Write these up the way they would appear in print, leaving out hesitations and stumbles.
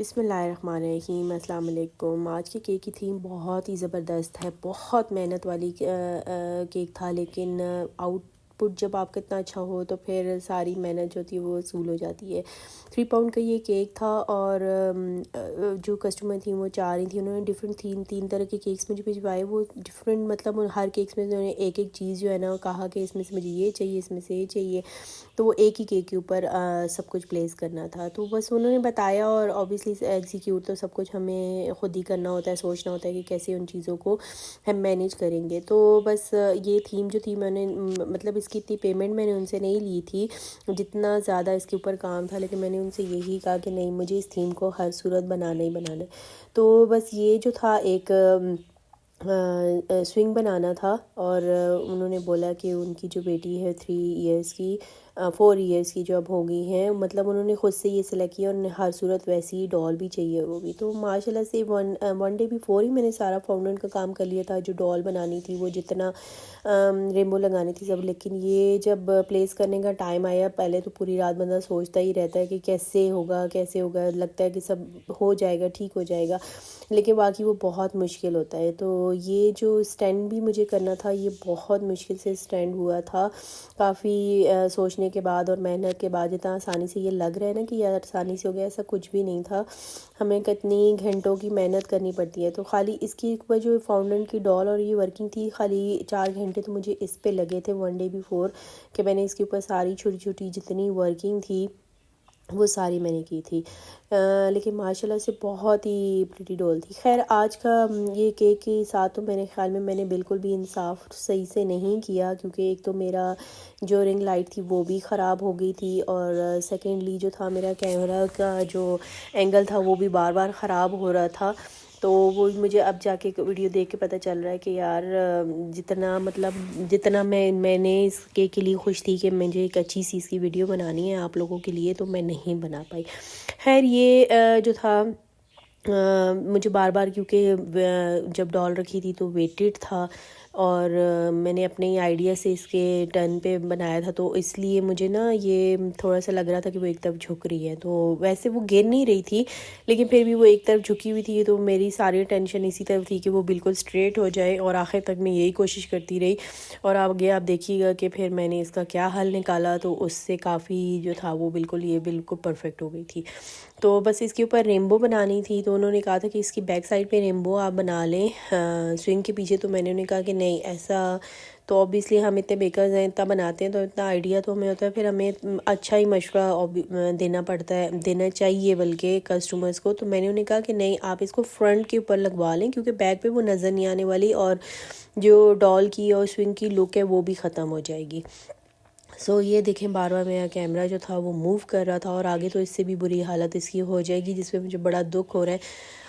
بسم اللہ الرحمن الرحیم۔ السلام علیکم۔ آج کے کیک کی تھیم بہت ہی زبردست ہے، بہت محنت والی کیک تھا، لیکن آؤٹ پٹ جب آپ کا اتنا اچھا ہو تو پھر ساری محنت جو ہوتی ہے وہ وصول ہو جاتی ہے۔ 3 پاؤنڈ کا یہ کیک تھا اور جو کسٹمر تھیں وہ چاہ رہی تھیں، انہوں نے ڈفرینٹ تین طرح کے کیکس مجھے بھجوائے، وہ ڈفرینٹ مطلب ہر کیکس میں انہوں نے ایک چیز جو ہے نا کہا کہ اس میں سے مجھے یہ چاہیے، اس میں سے یہ چاہیے، تو وہ ایک ہی کیک کے اوپر سب کچھ پلیس کرنا تھا۔ تو بس انہوں نے بتایا، اور اوبیسلی ایگزیکیوٹ تو سب کچھ ہمیں خود ہی کرنا ہوتا ہے، سوچنا ہوتا ہے کہ کیسے ان چیزوں کو ہم مینیج کریں گے۔ تو بس یہ تھیم جو تھی، میں نے مطلب اس کی اتنی پیمنٹ میں نے ان سے نہیں لی تھی جتنا زیادہ اس کے اوپر کام تھا، لیکن میں نے ان سے یہی کہا کہ نہیں، مجھے اس تھیم کو ہر صورت بنانا ہی بنانا ہے۔ تو بس یہ جو تھا ایک سوئنگ بنانا تھا، اور انہوں نے بولا کہ ان کی جو بیٹی ہے 3 ایئرس کی 4 ایئرس کی جو اب ہو گئی ہیں، مطلب انہوں نے خود سے یہ سلیکٹ کیا، اور انہیں ہر صورت ویسی ڈال بھی چاہیے ہوگی۔ تو ماشاءاللہ سے ون ڈے بیفور ہی میں نے سارا فاؤنڈنٹ کا کام کر لیا تھا، جو ڈال بنانی تھی، وہ جتنا ریمبو لگانی تھی سب، لیکن یہ جب پلیس کرنے کا ٹائم آیا، پہلے تو پوری رات بندہ سوچتا ہی رہتا ہے کہ کیسے ہوگا، لگتا ہے کہ سب ہو جائے گا، ٹھیک ہو جائے گا، لیکن باقی وہ بہت مشکل ہوتا ہے۔ تو یہ جو اسٹینڈ بھی مجھے کرنا تھا، یہ بہت مشکل سے اسٹینڈ ہوا تھا، کافی سوچنے کے بعد اور محنت کے بعد۔ جتنا آسانی سے یہ لگ رہا ہے نا کہ یار آسانی سے ہو گیا، ایسا کچھ بھی نہیں تھا، ہمیں کتنی گھنٹوں کی محنت کرنی پڑتی ہے۔ تو خالی اس کی جو فاؤنڈنٹ کی ڈال اور یہ ورکنگ تھی، خالی 4 گھنٹے تو مجھے اس پہ لگے تھے ون ڈے بیفور، کہ میں نے اس کے اوپر ساری چھوٹی چھوٹی جتنی ورکنگ تھی وہ ساری میں نے کی تھی، لیکن ماشاءاللہ سے بہت ہی پریٹی ڈول تھی۔ خیر، آج کا یہ کیک کے ساتھ تو میرے خیال میں نے بالکل بھی انصاف صحیح سے نہیں کیا، کیونکہ ایک تو میرا جو رنگ لائٹ تھی وہ بھی خراب ہو گئی تھی، اور سیکنڈلی جو تھا میرا کیمرہ کا جو اینگل تھا وہ بھی بار بار خراب ہو رہا تھا۔ تو وہ مجھے اب جا کے ویڈیو دیکھ کے پتہ چل رہا ہے کہ یار جتنا میں نے اس کیک کے لیے خوش تھی کہ مجھے ایک اچھی سی اس کی ویڈیو بنانی ہے آپ لوگوں کے لیے، تو میں نہیں بنا پائی۔ خیر، یہ جو تھا مجھے بار بار، کیونکہ جب ڈال رکھی تھی تو ویٹڈ تھا، اور میں نے اپنے آئیڈیا سے اس کے ٹرن پہ بنایا تھا، تو اس لیے مجھے نا یہ تھوڑا سا لگ رہا تھا کہ وہ ایک طرف جھک رہی ہے۔ تو ویسے وہ گر نہیں رہی تھی، لیکن پھر بھی وہ ایک طرف جھکی ہوئی تھی، تو میری ساری ٹینشن اسی طرف تھی کہ وہ بالکل اسٹریٹ ہو جائے، اور آخر تک میں یہی کوشش کرتی رہی، اور آگے آپ دیکھیے گا کہ پھر میں نے اس کا کیا حل نکالا، تو اس سے کافی جو تھا وہ بالکل پرفیکٹ ہو گئی تھی۔ تو بس اس کے اوپر ریمبو بنانی تھی، تو انہوں نے کہا تھا کہ اس کی بیک سائڈ پہ ریمبو آپ بنا لیں سوئنگ کے پیچھے، تو میں نے انہیں کہا کہ نہیں، ایسا تو اوبیسلی ہم اتنے بیکرز ہیں، اتنا بناتے ہیں تو اتنا آئیڈیا تو ہمیں ہوتا ہے، پھر ہمیں اچھا ہی مشورہ دینا چاہیے بلکہ کسٹمرز کو۔ تو میں نے انہیں کہا کہ نہیں، آپ اس کو فرنٹ کے اوپر لگوا لیں، کیونکہ بیک پہ وہ نظر نہیں آنے والی، اور جو ڈال کی اور سوئنگ کی لک ہے وہ بھی ختم ہو جائے گی۔ یہ دیکھیں، بار بار میرا کیمرہ جو تھا وہ موو کر رہا تھا، اور آگے تو اس سے بھی بری حالت اس کی ہو جائے گی، جس پہ مجھے بڑا دکھ ہو رہا ہے۔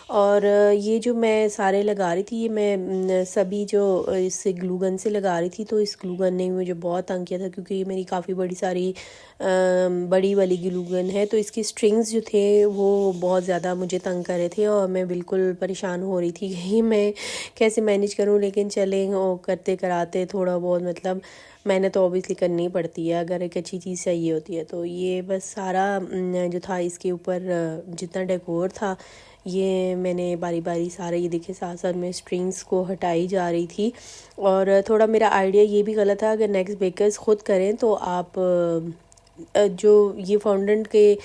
اور یہ جو میں سارے لگا رہی تھی، یہ میں سبھی جو اس سے گلو گن سے لگا رہی تھی، تو اس گلو گن نے مجھے بہت تنگ کیا تھا، کیونکہ یہ میری کافی بڑی والی گلو گن ہے، تو اس کی سٹرنگز جو تھے وہ بہت زیادہ مجھے تنگ کر رہے تھے، اور میں بالکل پریشان ہو رہی تھی کہ میں کیسے مینیج کروں، لیکن چلیں، کرتے کراتے تھوڑا بہت مطلب محنت تو اوبیسلی کرنی پڑتی ہے اگر ایک اچھی چیز چاہیے ہوتی ہے۔ تو یہ بس سارا جو تھا اس کے اوپر جتنا ڈیکور تھا، یہ میں نے باری باری سارے، یہ دیکھیں ساتھ ساتھ میں سٹرنگز کو ہٹائی جا رہی تھی، اور تھوڑا میرا آئیڈیا یہ بھی غلط تھا، اگر نیکسٹ بیکرز خود کریں تو آپ جو یہ فاؤنڈنٹ کے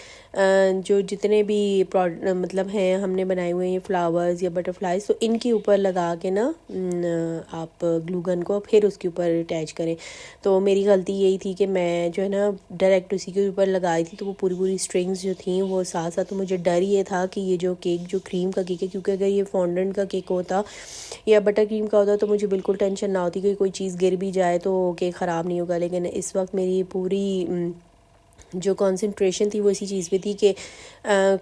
جو جتنے بھی مطلب ہیں ہم نے بنائے ہوئے ہیں فلاورز یا بٹر فلائز، تو ان کے اوپر لگا کے نا آپ گلو گن کو پھر اس کے اوپر اٹیچ کریں۔ تو میری غلطی یہی تھی کہ میں جو ہے نا ڈائریکٹ اسی کے اوپر لگائی تھی، تو وہ پوری سٹرنگز جو تھیں وہ ساتھ ساتھ، تو مجھے ڈر یہ تھا کہ یہ جو کیک جو کریم کا کیک ہے، کیونکہ اگر یہ فونڈنٹ کا کیک ہوتا یا بٹر کریم کا ہوتا تو مجھے بالکل ٹینشن نہ ہوتی کہ کوئی چیز گر بھی جائے تو کیک خراب نہیں ہوگا، لیکن اس وقت میری پوری جو کنسنٹریشن تھی وہ اسی چیز پہ تھی کہ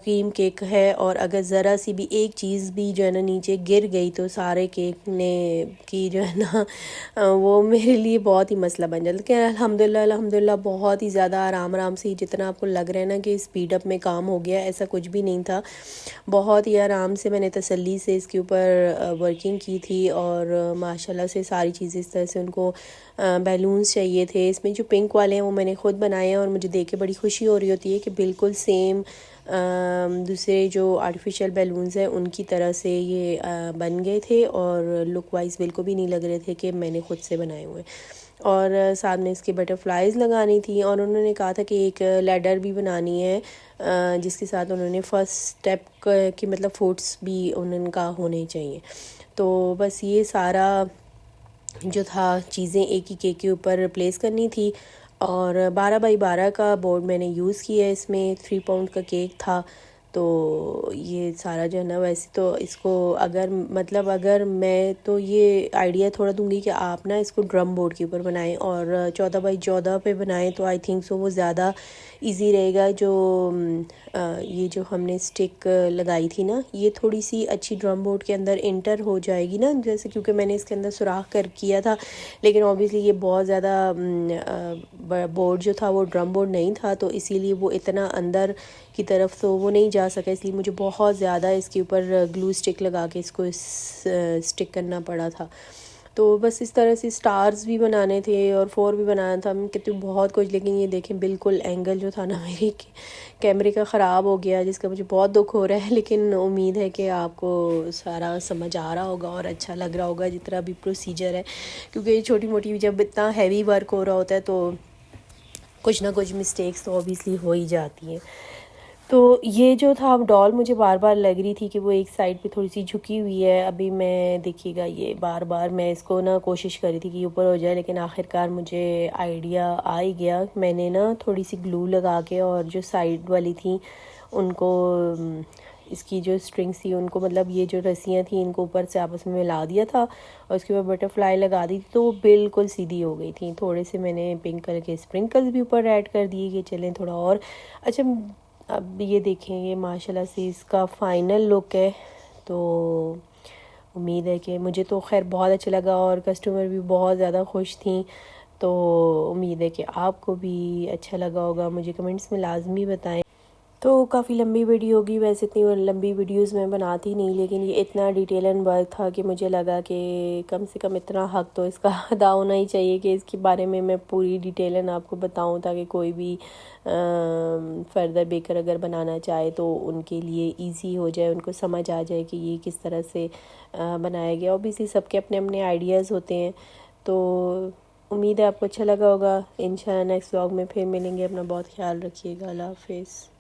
کریم کیک ہے، اور اگر ذرا سی بھی ایک چیز بھی جو ہے نا نیچے گر گئی تو سارے کیک کی جو ہے نا وہ میرے لیے بہت ہی مسئلہ بن جاتا۔ لیکن الحمدللہ بہت ہی زیادہ آرام سے، جتنا آپ کو لگ رہا ہے نا کہ اسپیڈ اپ میں کام ہو گیا، ایسا کچھ بھی نہیں تھا، بہت ہی آرام سے میں نے تسلی سے اس کے اوپر ورکنگ کی تھی، اور ماشاءاللہ سے ساری چیزیں اس طرح سے، ان کو بیلونز چاہیے تھے، اس میں جو پنک والے ہیں وہ میں نے خود بنائے ہیں، اور مجھے دیکھ کے بڑی خوشی ہو رہی ہوتی ہے کہ بالکل سیم دوسرے جو آرٹیفیشیل بیلونز ہیں ان کی طرح سے یہ بن گئے تھے اور لک وائز بالکل بھی نہیں لگ رہے تھے کہ میں نے خود سے بنائے ہوئے. اور ساتھ میں اس کے بٹر فلائز لگانی تھی اور انہوں نے کہا تھا کہ ایک لیڈر بھی بنانی ہے جس کے ساتھ انہوں نے فرسٹ اسٹیپ کی مطلب فوٹس بھی ان کا ہونے چاہیے. تو بس یہ سارا جو تھا چیزیں ایک ہی کیک کے اوپر پلیس کرنی تھی. اور 12x12 کا بورڈ میں نے یوز کیا ہے. اس میں 3 پاؤنڈ کا کیک تھا. تو یہ سارا جو ہے نا ویسے تو اس کو اگر میں تو یہ آئیڈیا تھوڑا دوں گی کہ آپ نا اس کو ڈرم بورڈ کے اوپر بنائیں اور 14x14 پہ بنائیں تو آئی تھنک سو وہ زیادہ ایزی رہے گا. یہ جو ہم نے اسٹک لگائی تھی نا یہ تھوڑی سی اچھی ڈرم بورڈ کے اندر انٹر ہو جائے گی نا, جیسے کیونکہ میں نے اس کے اندر سوراخ کیا تھا لیکن اوبیسلی یہ بہت زیادہ بورڈ جو تھا وہ ڈرم بورڈ نہیں تھا تو اسی لیے وہ اتنا اندر کی طرف تو وہ نہیں جا سکا. اس لیے مجھے بہت زیادہ اس کے اوپر گلو اسٹک لگا کے اس کو اسٹک کرنا پڑا تھا. تو بس اس طرح سے سٹارز بھی بنانے تھے اور 4 بھی بنانا تھا. میں کہتی ہوں بہت کچھ, لیکن یہ دیکھیں بالکل اینگل جو تھا نا میری کیمرے کا خراب ہو گیا جس کا مجھے بہت دکھ ہو رہا ہے. لیکن امید ہے کہ آپ کو سارا سمجھ آ رہا ہوگا اور اچھا لگ رہا ہوگا جتنا بھی پروسیجر ہے, کیونکہ یہ چھوٹی موٹی جب اتنا ہیوی ورک ہو رہا ہوتا ہے تو کچھ نہ کچھ مسٹیکس تو اوبیسلی ہو ہی جاتی ہیں. تو یہ جو تھا ڈال مجھے بار بار لگ رہی تھی کہ وہ ایک سائڈ پہ تھوڑی سی جھکی ہوئی ہے. ابھی میں دیکھیے گا یہ بار بار میں اس کو نا کوشش کر رہی تھی کہ یہ اوپر ہو جائے, لیکن آخرکار مجھے آئیڈیا آ ہی گیا. میں نے نا تھوڑی سی گلو لگا کے اور جو سائڈ والی تھیں ان کو اس کی جو اسٹرنگس تھی ان کو مطلب یہ جو رسیاں تھیں ان کو اوپر سے آپس میں ملا دیا تھا اور اس کے اوپر بٹر فلائی لگا دی تھی تو وہ بالکل سیدھی ہو گئی تھیں. تھوڑے سے میں نے پنک کلر کے اسپرنکلز بھی اوپر ایڈ کر دیے کہ چلیں تھوڑا اور اچھا. اب یہ دیکھیں یہ ماشاءاللہ سے اس کا فائنل لک ہے. تو امید ہے کہ مجھے تو خیر بہت اچھا لگا اور کسٹمر بھی بہت زیادہ خوش تھیں. تو امید ہے کہ آپ کو بھی اچھا لگا ہوگا. مجھے کمنٹس میں لازمی بتائیں. تو کافی لمبی ویڈیو ہوگی, ویسے اتنی لمبی ویڈیوز میں بناتی نہیں, لیکن یہ اتنا ڈیٹیل اینڈ ورک تھا کہ مجھے لگا کہ کم سے کم اتنا حق تو اس کا ادا ہونا ہی چاہیے کہ اس کے بارے میں پوری ڈیٹیل اینڈ آپ کو بتاؤں تاکہ کوئی بھی فردر بیکر اگر بنانا چاہے تو ان کے لیے ایزی ہو جائے, ان کو سمجھ آ جائے کہ یہ کس طرح سے بنایا گیا. اوبیسلی سب کے اپنے اپنے آئیڈیاز ہوتے ہیں. تو امید ہے آپ کو اچھا لگا ہوگا. انشاءاللہ نیکسٹ ولاگ میں پھر ملیں گے. اپنا بہت خیال رکھیے گا. اللہ حافظ.